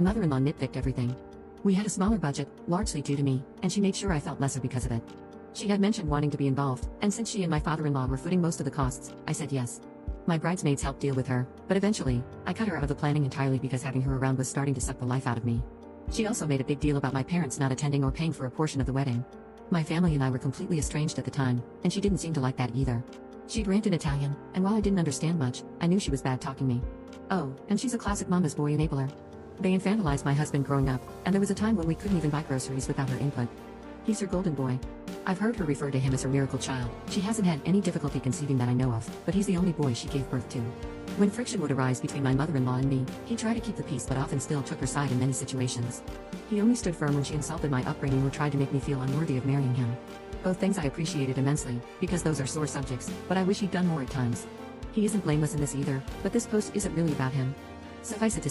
Mother-in-law nitpicked everything. We had a smaller budget, largely due to me, and she made sure I felt lesser because of it. She had mentioned wanting to be involved, and since she and my father-in-law were footing most of the costs, I said yes. My bridesmaids helped deal with her, but eventually, I cut her out of the planning entirely because having her around was starting to suck the life out of me. She also made a big deal about my parents not attending or paying for a portion of the wedding. My family and I were completely estranged at the time, and she didn't seem to like that either. She'd rant in Italian, and while I didn't understand much, I knew she was bad-talking me. Oh, and she's a classic mama's boy enabler. They infantilized my husband growing up, and there was a time when we couldn't even buy groceries without her input. He's her golden boy. I've heard her refer to him as her miracle child. She hasn't had any difficulty conceiving that I know of, but he's the only boy she gave birth to. When friction would arise between my mother-in-law and me, he'd try to keep the peace but often still took her side in many situations. He only stood firm when she insulted my upbringing or tried to make me feel unworthy of marrying him. Both things I appreciated immensely, because those are sore subjects, but I wish he'd done more at times. He isn't blameless in this either, but this post isn't really about him. Suffice it to